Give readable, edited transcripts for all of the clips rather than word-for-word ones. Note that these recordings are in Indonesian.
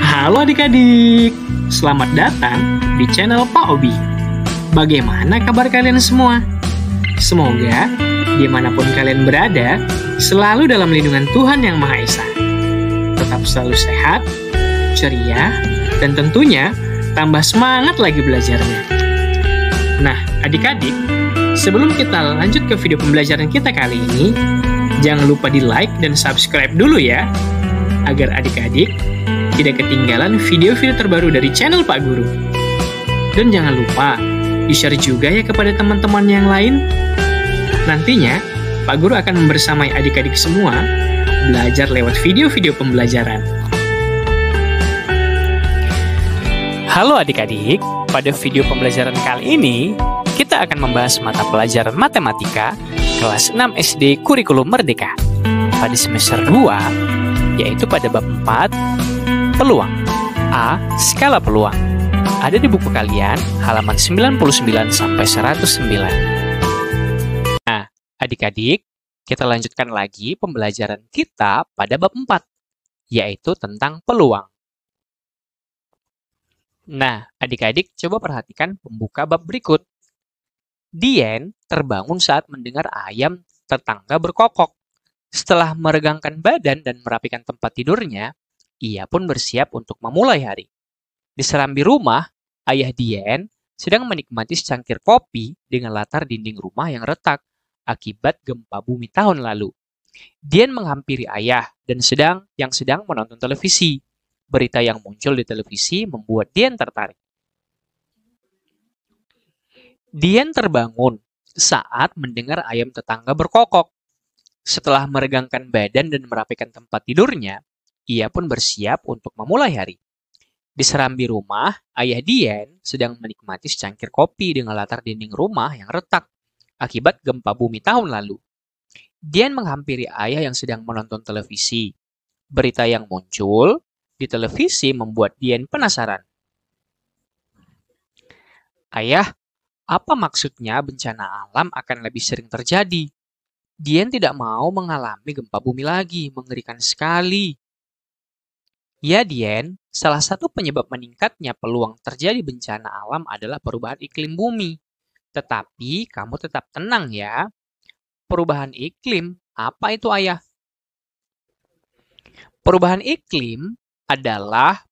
Halo adik-adik, selamat datang di channel Pak Obi. Bagaimana kabar kalian semua? Semoga dimanapun kalian berada, selalu dalam lindungan Tuhan Yang Maha Esa. Tetap selalu sehat, ceria, dan tentunya tambah semangat lagi belajarnya. Nah, adik-adik, sebelum kita lanjut ke video pembelajaran kita kali ini, jangan lupa di like dan subscribe dulu ya, agar adik-adik tidak ketinggalan video-video terbaru dari channel Pak Guru. Dan jangan lupa di-share juga ya kepada teman-teman yang lain. Nantinya, Pak Guru akan membersamai adik-adik semua belajar lewat video-video pembelajaran. Halo adik-adik, pada video pembelajaran kali ini, kita akan membahas mata pelajaran matematika kelas 6 SD Kurikulum Merdeka pada semester 2, yaitu pada bab 4, peluang. A. Skala peluang. Ada di buku kalian, halaman 99 sampai 109. Nah, adik-adik, kita lanjutkan lagi pembelajaran kita pada bab 4, yaitu tentang peluang. Nah, adik-adik coba perhatikan pembuka bab berikut. Dian terbangun saat mendengar ayam tetangga berkokok. Setelah meregangkan badan dan merapikan tempat tidurnya, ia pun bersiap untuk memulai hari. Di serambi rumah, ayah Dian sedang menikmati secangkir kopi dengan latar dinding rumah yang retak akibat gempa bumi tahun lalu. Dian menghampiri ayah dan sedang menonton televisi. Berita yang muncul di televisi membuat Dian tertarik. Dian terbangun saat mendengar ayam tetangga berkokok. Setelah meregangkan badan dan merapikan tempat tidurnya, ia pun bersiap untuk memulai hari. Di serambi rumah, ayah Dian sedang menikmati secangkir kopi dengan latar dinding rumah yang retak akibat gempa bumi tahun lalu. Dian menghampiri ayah yang sedang menonton televisi. Berita yang muncul di televisi membuat Dian penasaran. Ayah, apa maksudnya bencana alam akan lebih sering terjadi? Dian tidak mau mengalami gempa bumi lagi, mengerikan sekali. Ya, Dian, salah satu penyebab meningkatnya peluang terjadi bencana alam adalah perubahan iklim bumi. Tetapi kamu tetap tenang ya. Perubahan iklim, apa itu ayah? Perubahan iklim adalah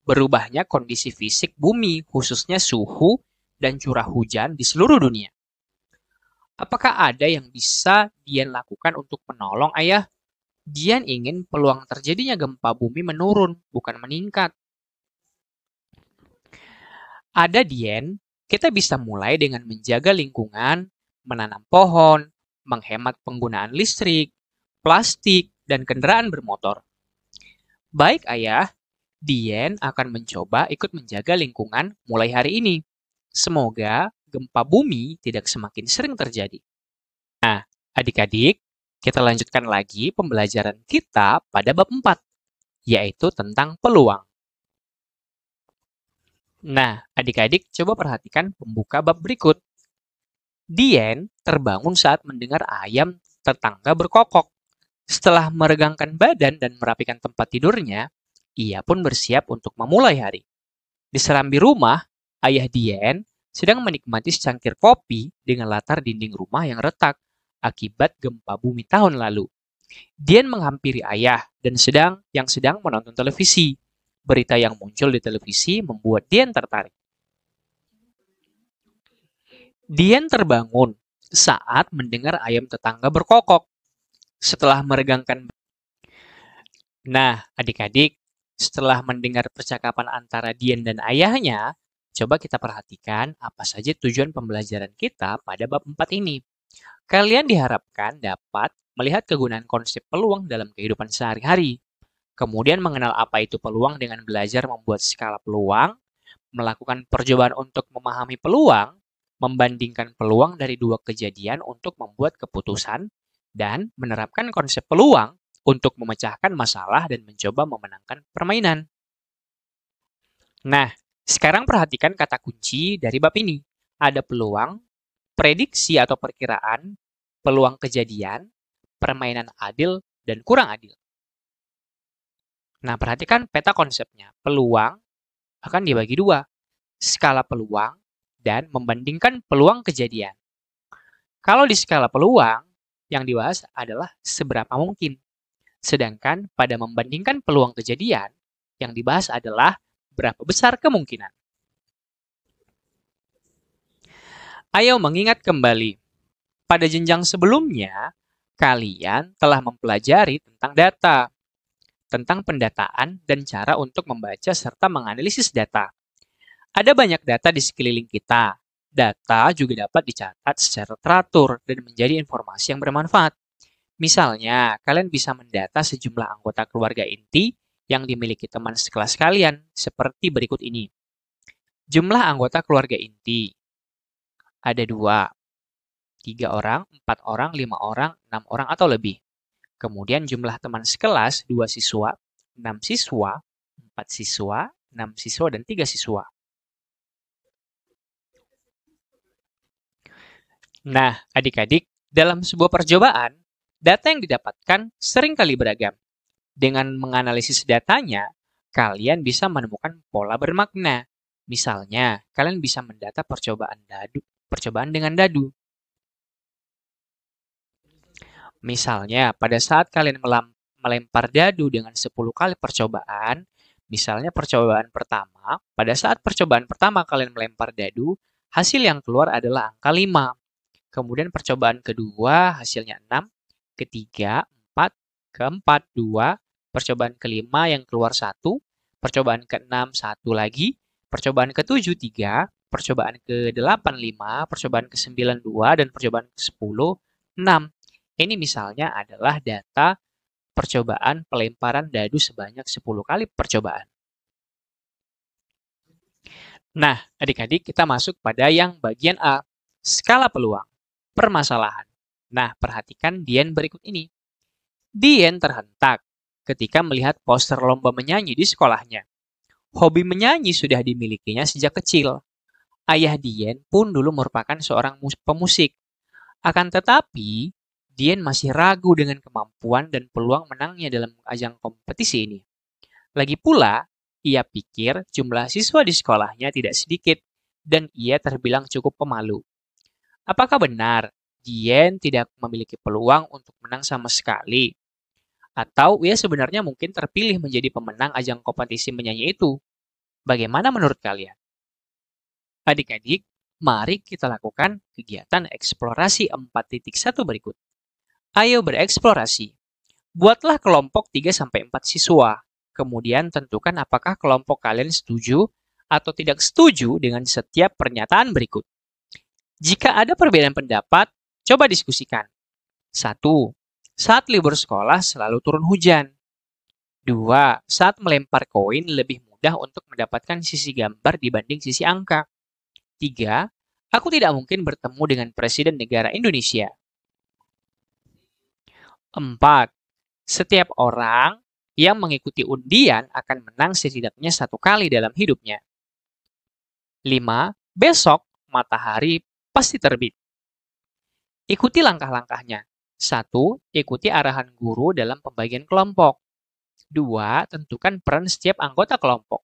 berubahnya kondisi fisik bumi, khususnya suhu dan curah hujan di seluruh dunia. Apakah ada yang bisa Dian lakukan untuk menolong ayah? Dian ingin peluang terjadinya gempa bumi menurun, bukan meningkat. Ada Dian, kita bisa mulai dengan menjaga lingkungan, menanam pohon, menghemat penggunaan listrik, plastik, dan kendaraan bermotor. Baik ayah, Dian akan mencoba ikut menjaga lingkungan mulai hari ini. Semoga gempa bumi tidak semakin sering terjadi. Nah, adik-adik, kita lanjutkan lagi pembelajaran kita pada bab 4, yaitu tentang peluang. Nah, adik-adik coba perhatikan pembuka bab berikut. Dian terbangun saat mendengar ayam tetangga berkokok. Setelah meregangkan badan dan merapikan tempat tidurnya, ia pun bersiap untuk memulai hari. Di serambi rumah, ayah Dian sedang menikmati secangkir kopi dengan latar dinding rumah yang retak akibat gempa bumi tahun lalu. Dian menghampiri ayah dan sedang menonton televisi. Berita yang muncul di televisi membuat Dian tertarik. Dian terbangun saat mendengar ayam tetangga berkokok. Setelah meregangkan. Nah, adik-adik, setelah mendengar percakapan antara Dian dan ayahnya, coba kita perhatikan apa saja tujuan pembelajaran kita pada bab 4 ini. Kalian diharapkan dapat melihat kegunaan konsep peluang dalam kehidupan sehari-hari, kemudian mengenal apa itu peluang dengan belajar membuat skala peluang, melakukan percobaan untuk memahami peluang, membandingkan peluang dari dua kejadian untuk membuat keputusan, dan menerapkan konsep peluang untuk memecahkan masalah dan mencoba memenangkan permainan. Nah, sekarang perhatikan kata kunci dari bab ini. Ada peluang, prediksi atau perkiraan, peluang kejadian, permainan adil, dan kurang adil. Nah, perhatikan peta konsepnya. Peluang akan dibagi dua, skala peluang dan membandingkan peluang kejadian. Kalau di skala peluang, yang dibahas adalah seberapa mungkin. Sedangkan pada membandingkan peluang kejadian, yang dibahas adalah berapa besar kemungkinan. Ayo mengingat kembali. Pada jenjang sebelumnya, kalian telah mempelajari tentang data, tentang pendataan dan cara untuk membaca serta menganalisis data. Ada banyak data di sekeliling kita. Data juga dapat dicatat secara teratur dan menjadi informasi yang bermanfaat. Misalnya, kalian bisa mendata sejumlah anggota keluarga inti yang dimiliki teman sekelas kalian, seperti berikut ini. Jumlah anggota keluarga inti. Ada 2, 3 orang, 4 orang, 5 orang, 6 orang, atau lebih. Kemudian jumlah teman sekelas 2 siswa, 6 siswa, 4 siswa, 6 siswa, dan 3 siswa. Nah, adik-adik, dalam sebuah percobaan, data yang didapatkan seringkali beragam. Dengan menganalisis datanya, kalian bisa menemukan pola bermakna. Misalnya, kalian bisa mendata percobaan dengan dadu. Misalnya, pada saat kalian melempar dadu dengan 10 kali percobaan, misalnya percobaan pertama, pada saat percobaan pertama kalian melempar dadu, hasil yang keluar adalah angka 5. Kemudian percobaan kedua hasilnya 6, ketiga 4, keempat 2, percobaan kelima yang keluar 1, percobaan ke-6 1 lagi, percobaan ke-7 3, percobaan ke-8 5, percobaan ke-9 2, dan percobaan ke-10 6. Ini misalnya adalah data percobaan pelemparan dadu sebanyak 10 kali percobaan. Nah, adik-adik, kita masuk pada yang bagian A, skala peluang. Permasalahan. Nah, perhatikan Dian berikut ini. Dian terhentak ketika melihat poster lomba menyanyi di sekolahnya. Hobi menyanyi sudah dimilikinya sejak kecil. Ayah Dian pun dulu merupakan seorang pemusik. Akan tetapi, Dian masih ragu dengan kemampuan dan peluang menangnya dalam ajang kompetisi ini. Lagi pula, ia pikir jumlah siswa di sekolahnya tidak sedikit dan ia terbilang cukup pemalu. Apakah benar Dian tidak memiliki peluang untuk menang sama sekali? Atau ia sebenarnya mungkin terpilih menjadi pemenang ajang kompetisi menyanyi itu? Bagaimana menurut kalian? Adik-adik, mari kita lakukan kegiatan eksplorasi 4.1 berikut. Ayo bereksplorasi. Buatlah kelompok 3-4 siswa. Kemudian tentukan apakah kelompok kalian setuju atau tidak setuju dengan setiap pernyataan berikut. Jika ada perbedaan pendapat, coba diskusikan. 1. Saat libur sekolah selalu turun hujan. 2. Saat melempar koin lebih mudah untuk mendapatkan sisi gambar dibanding sisi angka. 3. Aku tidak mungkin bertemu dengan Presiden Negara Indonesia. 4. Setiap orang yang mengikuti undian akan menang setidaknya 1 kali dalam hidupnya. 5. Besok matahari pasti terbit. Ikuti langkah-langkahnya. 1. Ikuti arahan guru dalam pembagian kelompok. 2. Tentukan peran setiap anggota kelompok.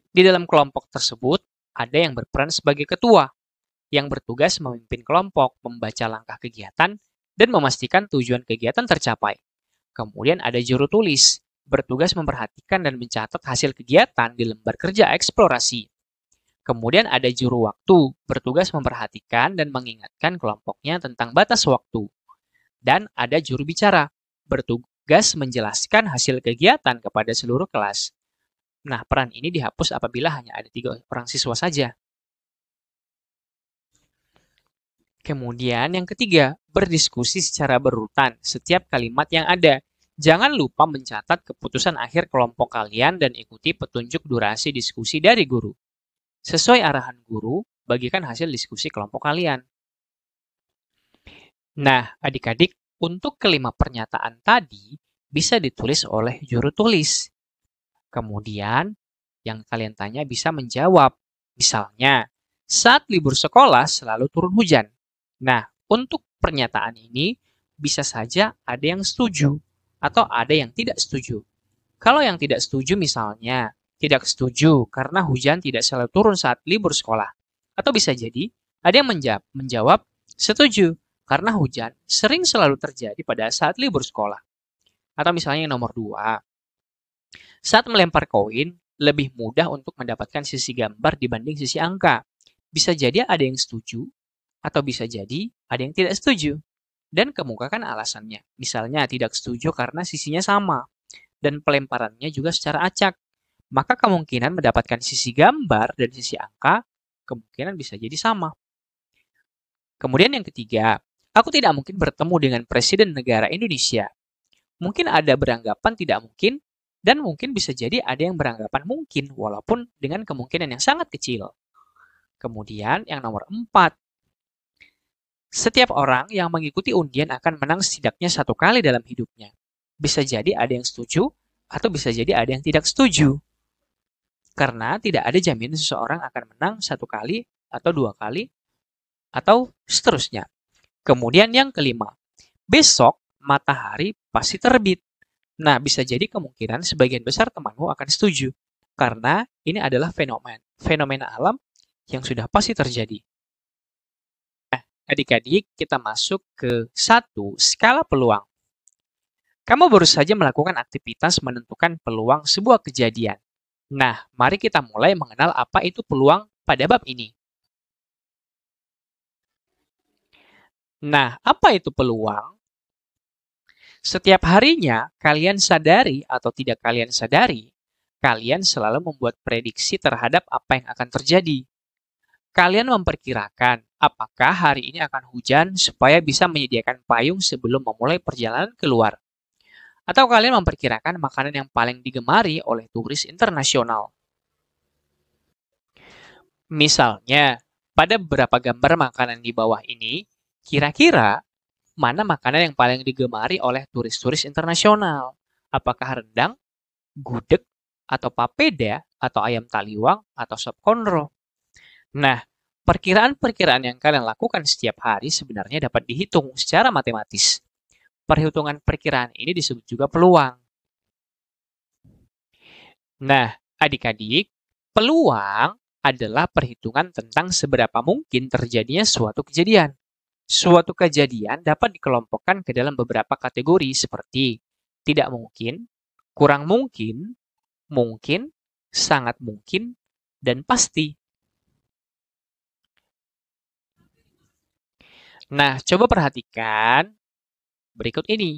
Di dalam kelompok tersebut, ada yang berperan sebagai ketua, yang bertugas memimpin kelompok, membaca langkah kegiatan, dan memastikan tujuan kegiatan tercapai. Kemudian ada juru tulis, bertugas memperhatikan dan mencatat hasil kegiatan di lembar kerja eksplorasi. Kemudian ada juru waktu, bertugas memperhatikan dan mengingatkan kelompoknya tentang batas waktu. Dan ada juru bicara, bertugas menjelaskan hasil kegiatan kepada seluruh kelas. Nah, peran ini dihapus apabila hanya ada 3 orang siswa saja. Kemudian yang ketiga, berdiskusi secara berurutan setiap kalimat yang ada. Jangan lupa mencatat keputusan akhir kelompok kalian dan ikuti petunjuk durasi diskusi dari guru. Sesuai arahan guru, bagikan hasil diskusi kelompok kalian. Nah, adik-adik, untuk kelima pernyataan tadi bisa ditulis oleh juru tulis. Kemudian, yang kalian tanya bisa menjawab. Misalnya, saat libur sekolah selalu turun hujan. Nah, untuk pernyataan ini bisa saja ada yang setuju atau ada yang tidak setuju. Kalau yang tidak setuju misalnya, tidak setuju karena hujan tidak selalu turun saat libur sekolah. Atau bisa jadi, ada yang menjawab setuju karena hujan sering selalu terjadi pada saat libur sekolah. Atau misalnya yang nomor 2, saat melempar koin, lebih mudah untuk mendapatkan sisi gambar dibanding sisi angka. Bisa jadi ada yang setuju, atau bisa jadi ada yang tidak setuju. Dan kemukakan alasannya. Misalnya tidak setuju karena sisinya sama, dan pelemparannya juga secara acak. Maka kemungkinan mendapatkan sisi gambar dan sisi angka, kemungkinan bisa jadi sama. Kemudian yang ketiga, aku tidak mungkin bertemu dengan Presiden negara Indonesia. Mungkin ada beranggapan tidak mungkin, dan mungkin bisa jadi ada yang beranggapan mungkin, walaupun dengan kemungkinan yang sangat kecil. Kemudian yang nomor 4, setiap orang yang mengikuti undian akan menang setidaknya 1 kali dalam hidupnya. Bisa jadi ada yang setuju, atau bisa jadi ada yang tidak setuju. Karena tidak ada jaminan seseorang akan menang 1 kali, atau 2 kali, atau seterusnya. Kemudian yang kelima, besok matahari pasti terbit. Nah, bisa jadi kemungkinan sebagian besar temanmu akan setuju. Karena ini adalah fenomena alam yang sudah pasti terjadi. Adik-adik, kita masuk ke 1, skala peluang. Kamu baru saja melakukan aktivitas menentukan peluang sebuah kejadian. Nah, mari kita mulai mengenal apa itu peluang pada bab ini. Nah, apa itu peluang? Setiap harinya, kalian sadari atau tidak kalian sadari, kalian selalu membuat prediksi terhadap apa yang akan terjadi. Kalian memperkirakan apakah hari ini akan hujan supaya bisa menyediakan payung sebelum memulai perjalanan keluar. Atau kalian memperkirakan makanan yang paling digemari oleh turis internasional. Misalnya, pada beberapa gambar makanan di bawah ini, kira-kira mana makanan yang paling digemari oleh turis-turis internasional? Apakah rendang, gudeg, atau papeda, atau ayam taliwang, atau sop konro? Nah, perkiraan-perkiraan yang kalian lakukan setiap hari sebenarnya dapat dihitung secara matematis. Perhitungan perkiraan ini disebut juga peluang. Nah, adik-adik, peluang adalah perhitungan tentang seberapa mungkin terjadinya suatu kejadian. Suatu kejadian dapat dikelompokkan ke dalam beberapa kategori seperti tidak mungkin, kurang mungkin, sangat mungkin, dan pasti. Nah, coba perhatikan berikut ini.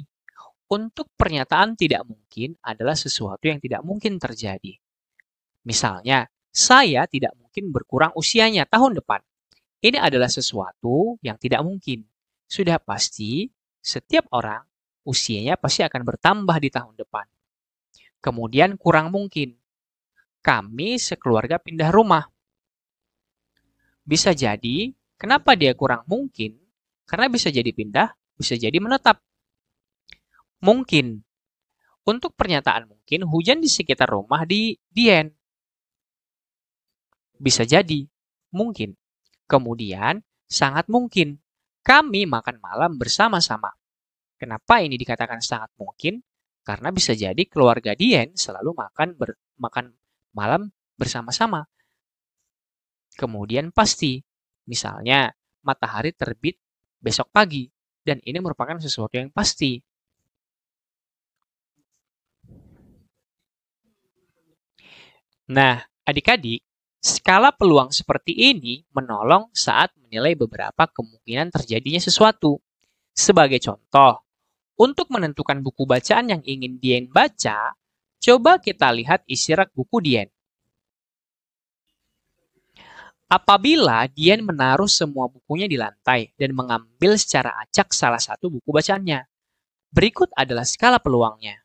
Untuk pernyataan tidak mungkin adalah sesuatu yang tidak mungkin terjadi. Misalnya, saya tidak mungkin berkurang usianya tahun depan. Ini adalah sesuatu yang tidak mungkin. Sudah pasti, setiap orang usianya pasti akan bertambah di tahun depan. Kemudian kurang mungkin. Kami sekeluarga pindah rumah. Bisa jadi, kenapa dia kurang mungkin? Karena bisa jadi pindah, bisa jadi menetap. Mungkin. Untuk pernyataan mungkin, hujan di sekitar rumah di Dieng. Bisa jadi. Mungkin. Kemudian, sangat mungkin. Kami makan malam bersama-sama. Kenapa ini dikatakan sangat mungkin? Karena bisa jadi keluarga Dieng selalu makan malam bersama-sama. Kemudian pasti. Misalnya, matahari terbit besok pagi. Dan ini merupakan sesuatu yang pasti. Nah, adik-adik, skala peluang seperti ini menolong saat menilai beberapa kemungkinan terjadinya sesuatu. Sebagai contoh, untuk menentukan buku bacaan yang ingin Dieng baca, coba kita lihat isi rak buku Dieng. Apabila Dieng menaruh semua bukunya di lantai dan mengambil secara acak salah satu buku bacaannya, berikut adalah skala peluangnya.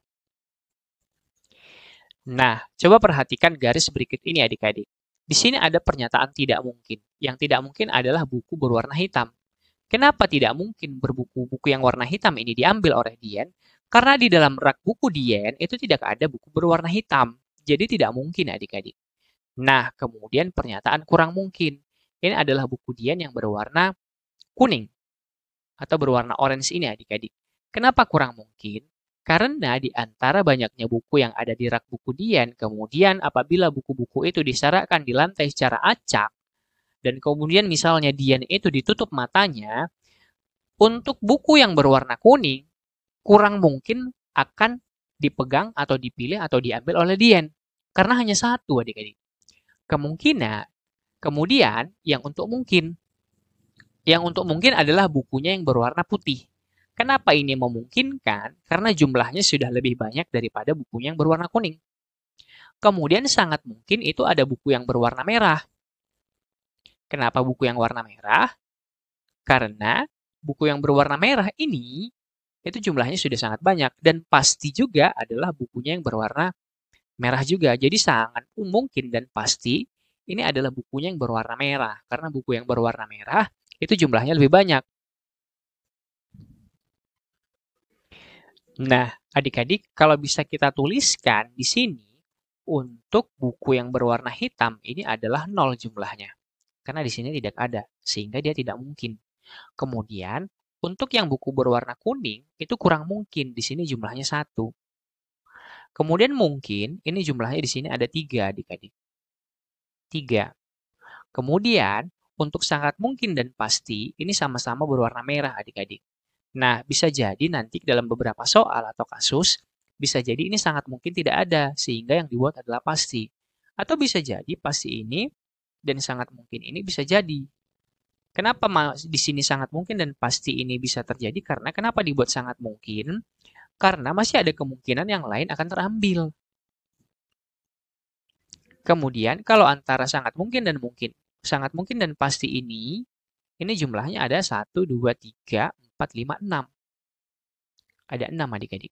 Nah, coba perhatikan garis berikut ini adik-adik. Di sini ada pernyataan tidak mungkin. Yang tidak mungkin adalah buku berwarna hitam. Kenapa tidak mungkin buku yang warna hitam ini diambil oleh Dieng? Karena di dalam rak buku Dieng itu tidak ada buku berwarna hitam. Jadi tidak mungkin adik-adik. Nah, kemudian pernyataan kurang mungkin. Ini adalah buku Dieng yang berwarna kuning atau berwarna orange ini adik-adik. Kenapa kurang mungkin? Karena di antara banyaknya buku yang ada di rak buku Dian, kemudian apabila buku-buku itu diserakan di lantai secara acak, dan kemudian misalnya Dian itu ditutup matanya, untuk buku yang berwarna kuning, kurang mungkin akan dipegang atau dipilih atau diambil oleh Dian. Karena hanya satu adik-adik. Kemungkinan, kemudian yang untuk mungkin adalah bukunya yang berwarna putih. Kenapa ini memungkinkan? Karena jumlahnya sudah lebih banyak daripada bukunya yang berwarna kuning. Kemudian sangat mungkin itu ada buku yang berwarna merah. Kenapa buku yang warna merah? Karena buku yang berwarna merah ini itu jumlahnya sudah sangat banyak dan pasti juga adalah bukunya yang berwarna merah juga. Jadi sangat mungkin dan pasti ini adalah bukunya yang berwarna merah. Karena buku yang berwarna merah itu jumlahnya lebih banyak. Nah, adik-adik, kalau bisa kita tuliskan di sini, untuk buku yang berwarna hitam ini adalah 0 jumlahnya. Karena di sini tidak ada, sehingga dia tidak mungkin. Kemudian, untuk yang buku berwarna kuning, itu kurang mungkin. Di sini jumlahnya 1. Kemudian mungkin, ini jumlahnya di sini ada 3, adik-adik. 3. Kemudian, untuk sangat mungkin dan pasti, ini sama-sama berwarna merah, adik-adik. Nah, bisa jadi nanti dalam beberapa soal atau kasus, bisa jadi ini sangat mungkin tidak ada, sehingga yang dibuat adalah pasti. Atau bisa jadi pasti ini dan sangat mungkin ini bisa jadi. Kenapa di sini sangat mungkin dan pasti ini bisa terjadi? Karena kenapa dibuat sangat mungkin? Karena masih ada kemungkinan yang lain akan terambil. Kemudian, kalau antara sangat mungkin dan pasti ini jumlahnya ada 1, 2, 3, 4, 5, 6. Ada 6 adik-adik.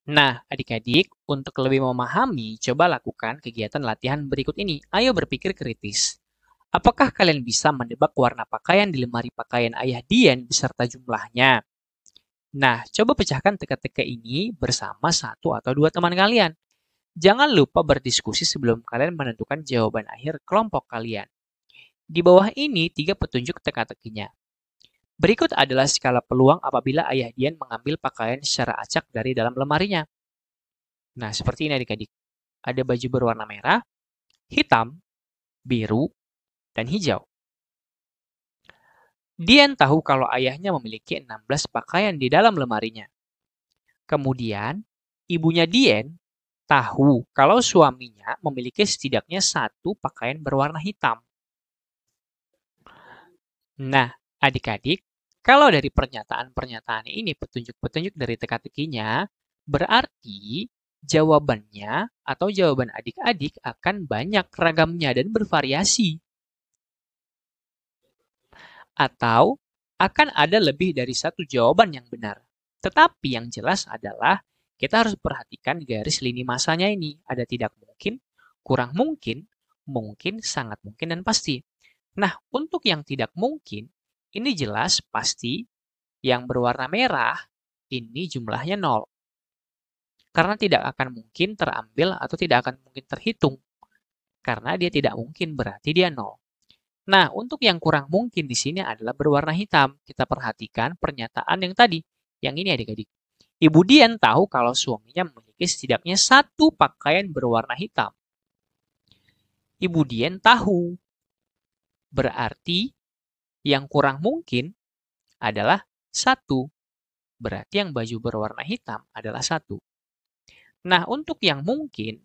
Nah, adik-adik, untuk lebih memahami, coba lakukan kegiatan latihan berikut ini. Ayo berpikir kritis. Apakah kalian bisa menebak warna pakaian di lemari pakaian ayah Dian beserta jumlahnya? Nah, coba pecahkan teka-teki ini bersama 1 atau 2 teman kalian. Jangan lupa berdiskusi sebelum kalian menentukan jawaban akhir kelompok kalian. Di bawah ini 3 petunjuk teka-tekinya. Berikut adalah skala peluang apabila ayah Dian mengambil pakaian secara acak dari dalam lemarinya. Nah, seperti ini adik-adik. Ada baju berwarna merah, hitam, biru, dan hijau. Dian tahu kalau ayahnya memiliki 16 pakaian di dalam lemarinya. Kemudian, ibunya Dian tahu kalau suaminya memiliki setidaknya 1 pakaian berwarna hitam. Nah, adik-adik, kalau dari pernyataan-pernyataan ini, petunjuk-petunjuk dari teka-tekinya, berarti jawabannya atau jawaban adik-adik akan banyak ragamnya dan bervariasi. Atau akan ada lebih dari 1 jawaban yang benar. Tetapi yang jelas adalah kita harus perhatikan garis lini masanya ini. Ada tidak mungkin, kurang mungkin, sangat mungkin, dan pasti. Nah, untuk yang tidak mungkin, ini jelas pasti yang berwarna merah, ini jumlahnya 0. Karena tidak akan mungkin terambil atau tidak akan mungkin terhitung. Karena dia tidak mungkin berarti dia 0. Nah, untuk yang kurang mungkin di sini adalah berwarna hitam. Kita perhatikan pernyataan yang tadi. Yang ini adik-adik. Ibu Dian tahu kalau suaminya memiliki setidaknya 1 pakaian berwarna hitam. Ibu Dian tahu. Berarti yang kurang mungkin adalah 1. Berarti yang baju berwarna hitam adalah 1. Nah, untuk yang mungkin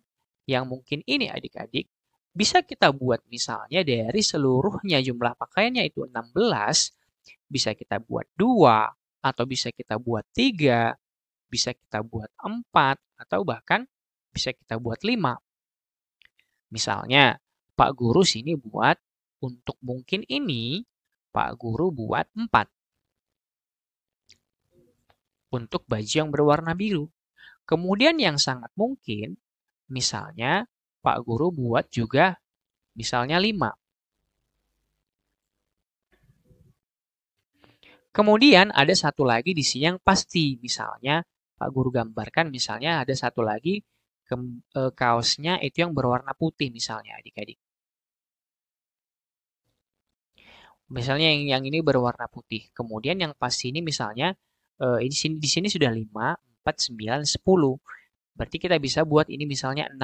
ini adik-adik, bisa kita buat misalnya dari seluruhnya jumlah pakaiannya itu 16, bisa kita buat 2, atau bisa kita buat 3, bisa kita buat 4, atau bahkan bisa kita buat 5. Misalnya, Pak Guru sini buat, untuk mungkin ini, Pak Guru buat 4. Untuk baju yang berwarna biru. Kemudian yang sangat mungkin, misalnya Pak Guru buat juga misalnya 5. Kemudian ada satu lagi di sini yang pasti, misalnya Pak Guru gambarkan misalnya ada satu lagi kaosnya itu yang berwarna putih misalnya adik-adik. Misalnya yang ini berwarna putih. Kemudian yang pasti ini misalnya di sini sudah 5, 4, 9, 10. Berarti kita bisa buat ini misalnya 6.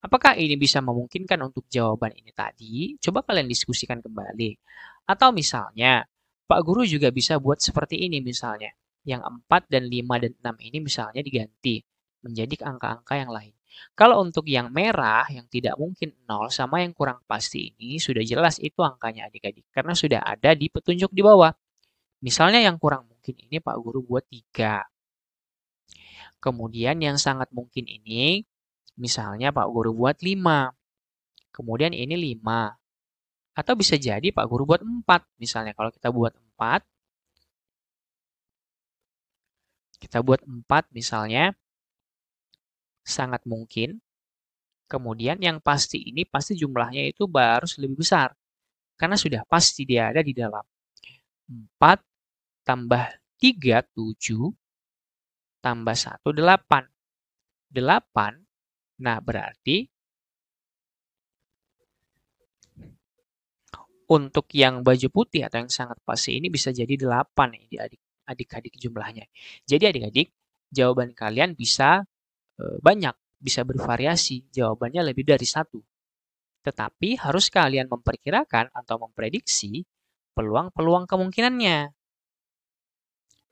Apakah ini bisa memungkinkan untuk jawaban ini tadi? Coba kalian diskusikan kembali. Atau misalnya, Pak Guru juga bisa buat seperti ini misalnya. Yang 4 dan 5 dan 6 ini misalnya diganti menjadi angka-angka yang lain. Kalau untuk yang merah, yang tidak mungkin 0 sama yang kurang pasti ini, sudah jelas itu angkanya adik-adik. Karena sudah ada di petunjuk di bawah. Misalnya yang kurang mungkin ini Pak Guru buat 3. Kemudian yang sangat mungkin ini, misalnya Pak Guru buat 5. Kemudian ini 5. Atau bisa jadi Pak Guru buat 4. Misalnya kalau kita buat 4. Kita buat 4 misalnya. Sangat mungkin. Kemudian yang pasti ini pasti jumlahnya itu harus lebih besar. Karena sudah pasti dia ada di dalam. 4 tambah 3, 7. Tambah 1, 8. 8. Nah, berarti untuk yang baju putih atau yang sangat pasti ini bisa jadi 8 ini adik-adik jumlahnya. Jadi adik-adik, jawaban kalian bisa banyak, bisa bervariasi. Jawabannya lebih dari 1. Tetapi harus kalian memperkirakan atau memprediksi peluang-peluang kemungkinannya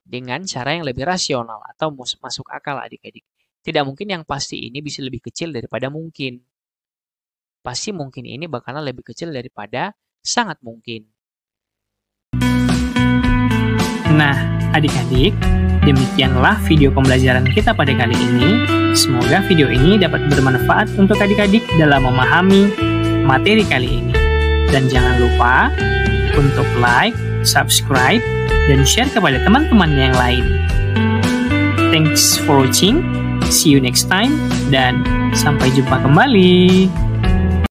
dengan cara yang lebih rasional atau masuk akal adik-adik. Tidak mungkin yang pasti ini bisa lebih kecil daripada mungkin. Pasti mungkin ini bakalan lebih kecil daripada sangat mungkin. Nah, adik-adik, demikianlah video pembelajaran kita pada kali ini. Semoga video ini dapat bermanfaat untuk adik-adik dalam memahami materi kali ini. Dan jangan lupa untuk like, subscribe, dan share kepada teman-temannya yang lain. Thanks for watching. See you next time, dan sampai jumpa kembali.